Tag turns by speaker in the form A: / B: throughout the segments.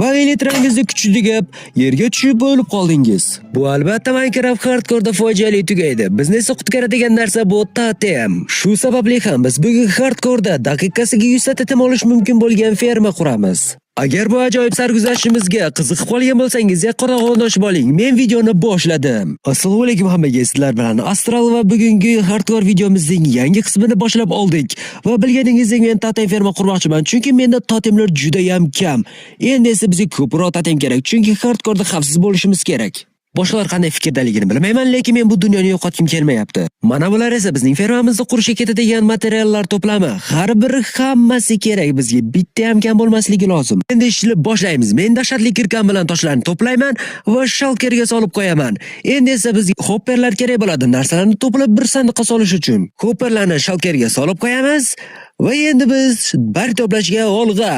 A: va elektroningizning kuchi tugab, yerga tushib bo'lib qoldingiz. Bu albatta Minecraft hardcore'da fojiali tugaydi. Bizni esa qutqaradigan narsa bu totem. Shu sababli ham biz bugun hardcore'da daqiqasiga 100 ta totem olish mumkin bo'lgan ferma quramiz. Agar bu ajoyib sarguzashtishimizga qiziqib qolgan bo'lsangiz, qorong'udoshib oling. Men videoni boshladim. Assalomu alaykum hammaga. Sizlar bilan Astral va bugungi hardcore videomizning yangi qismini boshlab oldik. Va bilganingizdek men totem ferma qurmoqchiman, chunki menda totemlar juda ham kam. Endi esa bizga ko'proq totem kerak, chunki hardcore'da xavfsiz bo'lishimiz kerak. Boshqalar qanday fikrdaligini bilmayman, lekin men bu dunyoni yo'qotgim kelmayapti. Mana bular esa bizning fermamizni qurishga ketadigan materiallar to'plami. Har biri hammasi kerak bizga. Bitta ham kam bo'lmasligi lozim. Endi ishni boshlaymiz. Men dahshatli kirkan bilan toshlarni to'playman va shalkerga solib qo'yaman. Endi esa bizga hopperlar kerak bo'ladi. Narsalarni to'plab bir sandiqqa solish uchun. Hopperlarni shalkerga solib qo'yamiz va endi biz bar to'plashga olg'a.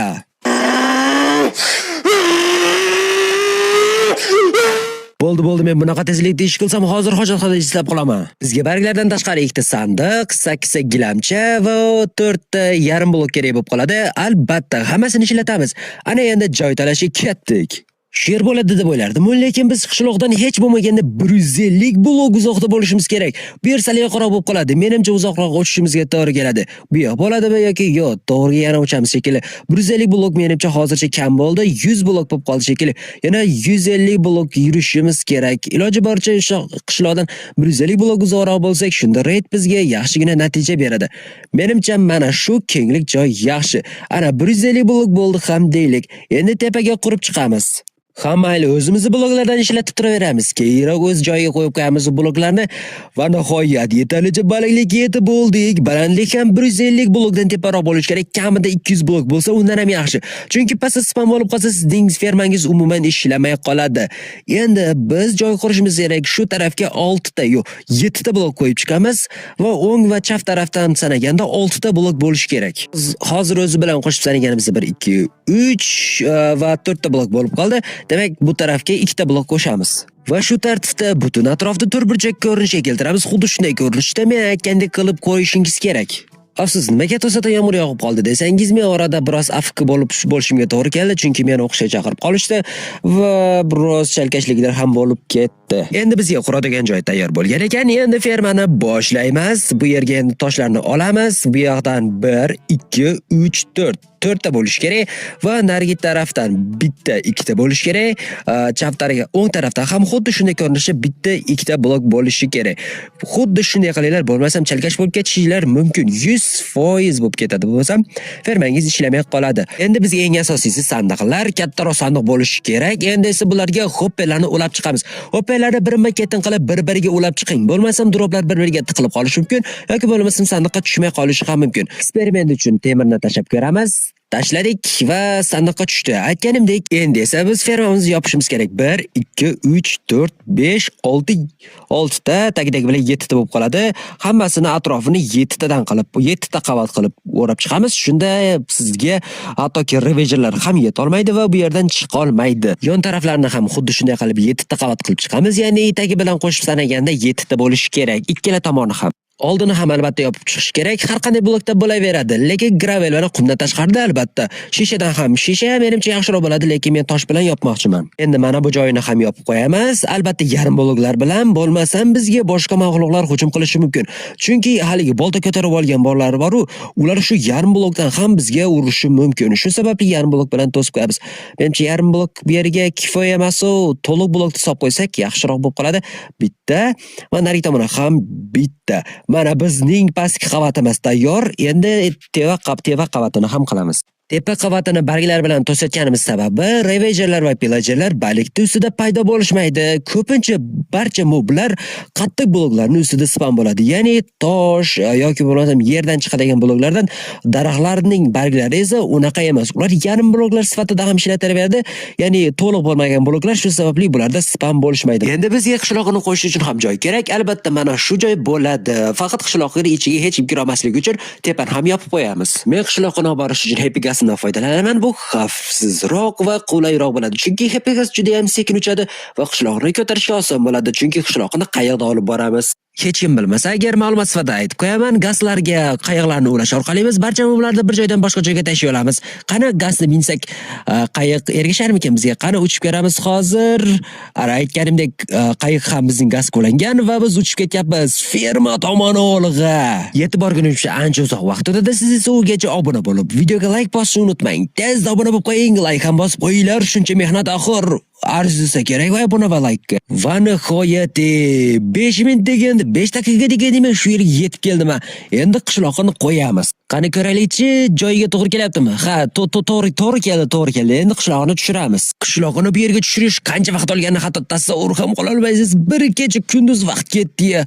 A: Bo'ldi, men bunaqa tezlikda ish qilsam hozir hojatxonada ishlab qolaman. Bizga barglardan tashqari ikkita sandiq, 8 ta gilamcha va 4 ta yarim blok kerak bo'lib qoladi. Albatta, hammasini ishlatamiz. Ana endi joy talashga ketdik. Sher bo'ladi deb o'ylardim, lekin biz qishloqdan hech bo'lmaganda 150 blok uzoqda bo'lishimiz kerak. Bu yer sal yaqinroq bo'lib qoladi. Menimcha uzoqroq o'tishimizga to'g'ri keladi. Bu yoq bo'ladimi yoki yo'q? To'g'ri yana o'chamiz shekilli. 150 blok menimcha hozircha kam bo'ldi. 100 blok bo'lib qoldi shekilli. Yana 150 blok yurishimiz kerak. Iloji boricha qishloqdan 150 blok uzoqroq bo'lsak, shunda raid bizga yaxshigina natija beradi. Menimcha mana shu kenglik joy yaxshi. Ana 150 blok bo'ldi ham deylik. Endi tepaga qurib chiqamiz. Hammayli o'zimizni bloklardan ishlatib turaveramiz. Keyinroq o'z joyiga qo'yib qo'yamiz bloklarni va nihoyat yetarlicha balandlikka yetib bo'ldik. Balandlik ham 150 blokdan teparoq bo'lishi kerak. Kamida 200 blok bo'lsa, undan ham yaxshi. Chunki pastda spam bo'lib qolsa, sizning fermangiz umuman ishlamay qoladi. Endi biz joy qurishimiz kerak. Shu tarafga 6 ta, yo'q, 7 ta blok qo'yib chiqamiz va o'ng va chap tarafdan sanaganda 6 ta blok bo'lishi kerak. Hozir o'zi bilan qo'shib sanaganimizda 1 2 3 va 4 ta blok bo'lib qoldi. Demak, bu tarafga 2 ta blok qo'shamiz. Va shu tartibda butun atrofda turburchak ko'rinishga keltiramiz. Xuddi shunday ko'rinishda men aytgandek qilib qo'yishingiz kerak. Afsus, nimaga to'satdan yomg'ir yog'ib qoldi desangiz, men orada biroz afk bo'lishimga to'g'ri keldi, chunki meni o'qishga chaqirib qolishdi va biroz chalkashliklar ham bo'lib ketdi. Endi bizga quradigan joy tayyor bo'lgan ekan. Endi fermani boshlaymiz. Bu yerga endi toshlarni olamiz. Bu yoqdan 1 2 3 4 ta bo'lish kerak va narigi tarafdan bitta, ikkita bo'lish kerak. Chap tarafga, o'ng tarafdan ham xuddi shunday ko'rinishda bitta, ikkita blok bo'lishi kerak. Xuddi shunday qilinglar, bo'lmasam chalkash bo'lib ketishinglar mumkin. 100% bo'lib ketadi. Bo'lmasam fermangiz ishlamay qoladi. Endi bizga eng asosiysi sandiqlar, kattaroq sandiq bo'lishi kerak. Endi esa bularga hopperlarni ulab chiqamiz. Hopperlarni birma-ketin qilib bir-biriga ulab chiqing. Bo'lmasam droplar bir-biriga tiqilib qolishi mumkin yoki bo'lmasam sandiqqa tushmay qolishi ham mumkin. Eksperiment uchun temirni tashlab ko'ramiz. Tashladik va sandiqqa tushdi. Aytganimdek, endi esa biz fermamizni yopishimiz kerak. 1 2 3 4 5 6 ta, tagidagi bilan 7 ta bo'lib qoladi. Hammasini atrofini 7 tadan qilib, 7 ta qavat qilib o'rab chiqamiz. Shunda sizga hattoki revejerlar ham yeta olmaydi va bu yerdan chiqa olmaydi. Yon taraflarini ham xuddi shunday qilib 7 ta qavat qilib chiqamiz. Ya'ni tagi bilan qo'shib sanaganda 7 ta bo'lishi kerak. Ikkala tomoni ham. Oldini ham albatta yopib chiqish kerak. Har qanday blokda bo'laveradi, lekin gravel va qumdan tashqarida albatta. Shishadan ham shisha menimcha yaxshiroq bo'ladi, lekin men tosh bilan yopmoqchiman. Endi mana bu joyini ham yopib qo'yamiz. Albatta yarim bloklar bilan, bo'lmasam bizga boshqa mahluqlar hujum qilishi mumkin. Chunki haligi bolta ko'tarib olgan bolalar bor-ku, ular shu yarim blokdan ham bizga urishi mumkin. Shu sababli yarim blok bilan to'sib qo'yamiz. Menimcha yarim blok bu yerga kifoya emas-u, to'liq blokni solib qo'ysak yaxshiroq bo'lib qoladi. Bitta va narigi tomonga ham bitta. Mana bizning pastki qavatimiz tayyor. Endi teva qavatini ham qilamiz. Tepa qavatini barglar bilan to'satganimiz sababi revejerlar va pillagerlar balikning ustida paydo bo'lishmaydi. Ko'pincha barcha moblar qattiq bloklarning ustida spam bo'ladi. Ya'ni tosh yoki bo'lmasam yerdan chiqadigan bloklardan daraxtlarning barglari esa unaqa emas. Ular yarim bloklar sifatida ham ishlataveradi. Ya'ni to'liq bo'lmagan bloklar, shu sababli bularda spam bo'lishmaydi. Endi bizga qishloqni qo'shish uchun ham joy kerak. Albatta mana shu joy bo'ladi. Faqat qishloqning ichiga hech kim kira olmasligi uchun tepani ham yopib qo'yamiz. Men qishloqni olib borish uchun Happy Gasdan foydalanaman. Bu xavfsizroq va qulayroq bo'ladi. Chunki Happy Gas juda ham sekin uchadi va qishloqni ko'tarishga oson bo'ladi. Chunki qishloqni qayoqda olib boramiz? Hech kim bilmasa agar ma'lumot sifatida aytib qo'yaman, gazlarga qayiqlarni ulash orqali biz barcha mebellarni bir joydan boshqa joyga tashiy olamiz. Qani gazni minsak, qayiq ergasharmikan bizga? Qani uchib ko'ramiz hozir. Ara aytganimdek, qayiq ham bizning gazga ulangan va biz uchib ketyapmiz ferma tomon olg'a. Yetib borgunimcha ancha uzoq vaqt o'tadi. Siz esa ugacha obuna bo'lib, videoga like bosishni unutmang. Tezda obuna bo'lib qo'ying, like ham bosib qo'yinglar. Shuncha mehnat axir arzisa kerak va obuna va like. Va nihoyat 5 minut deganda 5 daqiqa degandim, shu yerga yetib keldim. Endi qishloqni qo'yamiz. Qani ko'raylikchi, joyiga to'g'ri kelyaptimi? Ha, to'g'ri keldi. Endi qishloqni tushiramiz. Qishloqni bu yerga tushirish qancha vaqt olganini hatto tasavvur ham qila olmaysiz. Bir kecha kunduz vaqt ketdi.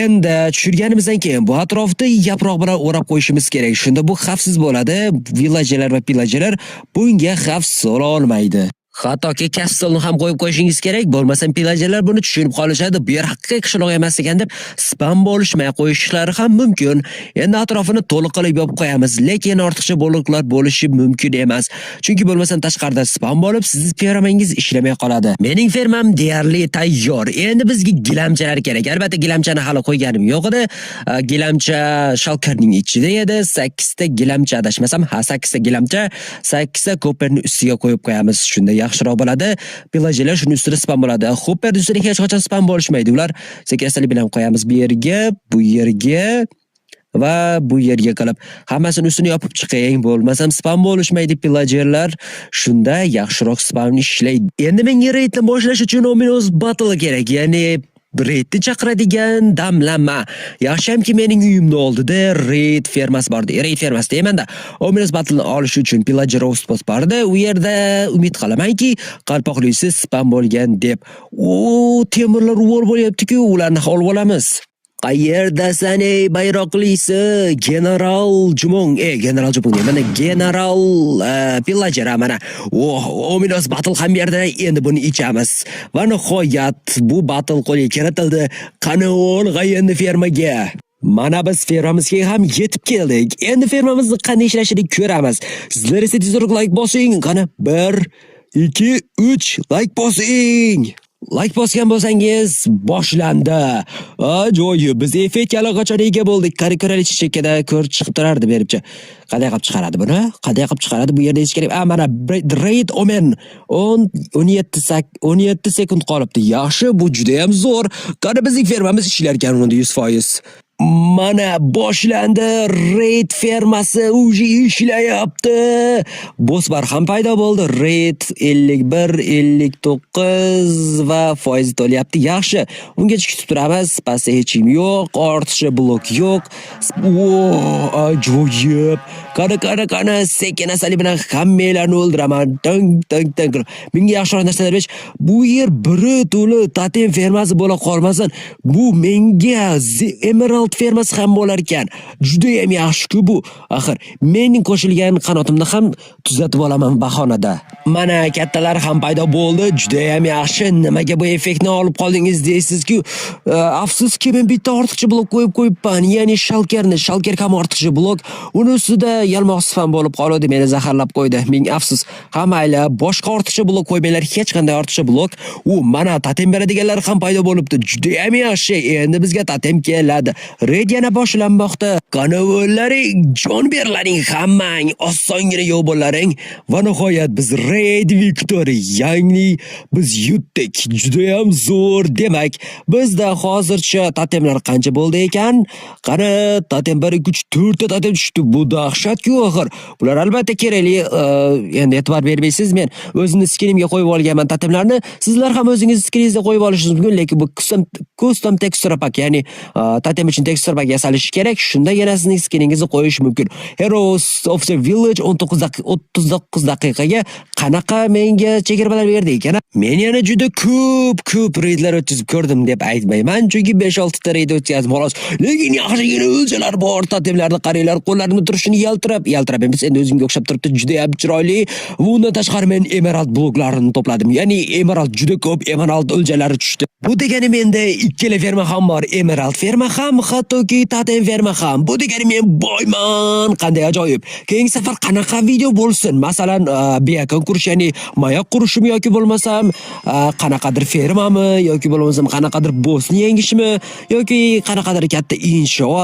A: Endi tushirganimizdan keyin bu atrofda yaproq bilan o'rab qo'yishimiz kerak. Shunda bu xavfsiz bo'ladi. Villagerlar va pillagerlar bunga xavf sola olmaydi. Hattoki kastelni ham qo'yib qo'yishingiz kerak, bo'lmasam pillagerlar buni tushunib qolishadi. Bu yer haqiqiy qishloq emas ekan deb spam bo'lishmay qo'yishlari ham mumkin. Endi atrofini to'liq qilib yopib qo'yamiz, lekin ortiqcha bo'liqlar bo'lishi mumkin emas. Chunki bo'lmasam tashqarida spam bo'lib, siz fermangiz ishlamay qoladi. Mening fermam deyarli tayyor. Endi bizga gilamchalar kerak. Albatta gilamchani hali qo'yganim yo'q edi. Gilamcha shalkarning ichida edi. 8 ta gilamcha adashmasam, 8 ta gilamcha, 8 ta koperni ustiga qo'yib qo'yamiz. Shunda yaxshiroq bo'ladi. Pillagerlar shuni ustida spam bo'ladi. Hopper ustida hech qachon spam bo'lishmaydi. Ular sekrastalik bilan qo'yamiz bu yerga, bu yerga va bu yerga qilib hammasini ustini yopib chiqing. Bo'lmasam spam bo'lishmaydi pillagerlar. Shunda yaxshiroq spam ishlaydi. Endi menga raidni boshlash uchun ominous battle kerak. Ya'ni raidni chaqiradigan damlama. Yaxshamki mening uyimni oldida raid fermasi bor edi. Raid fermasi deymanda, ominous battle olish uchun pillager outpost bor edi. U yerda umid qilamanki, qalpoqlisi spam bo'lgan deb. Temirlar uvol bo'lyapti-ku, ularni olib olamiz. Qayerdasan ey bayroqlisi? General Jumong. General Jumong mana General Pillager mana. Ominous battle ham yerda. Endi buni ichamiz. Va nihoyat bu battle qo'lga kiritildi. Qani olg'a endi fermaga. Mana biz fermamizga ham yetib keldik. Endi fermamizni qanday ishlashini ko'ramiz. Sizlar esa tezroq like bosing. Qani 1 2 3 like bosing. Like bosgan bo'lsangiz boshlandi. Joyi biz effektga allaqachon ega bo'ldik. Qari-qarali chekkada ko'r chiqib turardi beribcha. Qanday qilib chiqaradi buni? Qanday qilib chiqaradi? Bu yerda hech kerak. Mana raid omen 17 sekund qolibdi. Yaxshi, bu juda ham zo'r. Qani bizning fermamiz ishlar ekan unda 100%. Mana boshlandi. Raid fermasi uji ishlayapti. Bossbar ham paydo bo'ldi. Raid 51, 59 va foiz to'layapti. Yaxshi. Ungacha kutib turamiz. Pastda hech kim yo'q, ortiqcha blok yo'q. Ajoyib. Qani sekin-asalik bilan hammalarni o'ldiraman. Tang. Menga yaxshiroq narsalar berish. Bu yer biri to'la totem fermasi bo'la qolmasin. Bu menga emerald fermasi ham bo'lar ekan. Juda ham yaxshi-ku bu. Axir mening qo'shilgan qanotimni ham tuzatib olaman bahonada. Mana kattalar ham paydo bo'ldi. Juda ham yaxshi. Nimaga bu effektni olib qoldingiz deysiz-ku? Afsuski men bitta ortiqcha blok qo'yibman. Ya'ni shalker ham ortiqcha blok. Uni ustida yalmoq spam bo'lib qoldi, meni zaharlab qo'ydi. Ming afsus. Hammaylar boshqa ortiqcha blok qo'ymanglar, hech qanday ortiqcha blok. Mana totem beradiganlar ham paydo bo'libdi. Juda ham yaxshi. Endi bizga totem keladi. Raid yana boshlanmoqda. Qani o'llaring, jon berlaring hammang, osongina yo'q bo'laring. Va nihoyat biz raid victory, ya'ni biz yutdik. Juda ham zo'r. Demak, bizda hozircha totemlar qancha bo'ldi ekan? Qani totem 1 2 3 4 ta totem tushdi. Bu dahshat-ku axir. Bular albatta kerakli. Endi e'tibor bermaysiz. Men o'zimni skinimga qo'yib olganman totemlarni. Sizlar ham o'zingiz skiningizga qo'yib olishingiz mumkin, lekin bu custom texture pack, ya'ni totem uchun texture pack yasalishi kerak. Shunda yana sizning skiningizni qo'yish mumkin. Heroes of the Village 39 daqiqaga qanaqa menga chegirmalar berdi ekan? Men yana juda ko'p raidlar o'tkazib ko'rdim deb aytmayman, chunki 5-6 ta raid o'tkazdim xolos. Lekin yaxshigina o'ljalar bor, totemlarni qaranglar, qo'llarimni turishini yaltirab emas, endi o'zimga o'xshab turibdi, juda ham chiroyli. Bundan tashqari men emerald bloklarini to'pladim. Ya'ni emerald juda ko'p emerald o'ljalari tushdi. Bu degani menda ikkala ferma ham bor. Emerald ferma ham hattoki totem ferma ham. Bu degani men boyman. Qanday ajoyib. Keyingi safar qanaqa video bo'lsin? Masalan, beakon qurish, ya'ni mayoq qurishmi yoki bo'lmasam qanaqadir fermami yoki bo'lmasam qanaqadir bossni yangishmi yoki qanaqadir katta inshoot